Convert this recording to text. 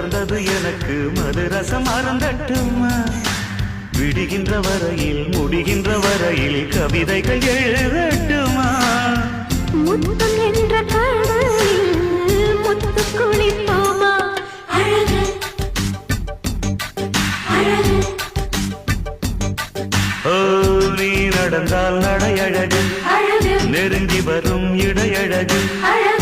மலர்ந்தது எனக்கு மதுரசம் மறந்தட்டுமா விடுகின்ற வரையில் முடிகின்ற வரையில் கவிதைகள் எழுதட்டுமா முத்தம் என்ற கடலில் முத்து குளிப்போமா அழகு அழகு ஓ நீ நடந்தால் நடையழகு அழகு நெருங்கி வரும் இடையழகு அழகு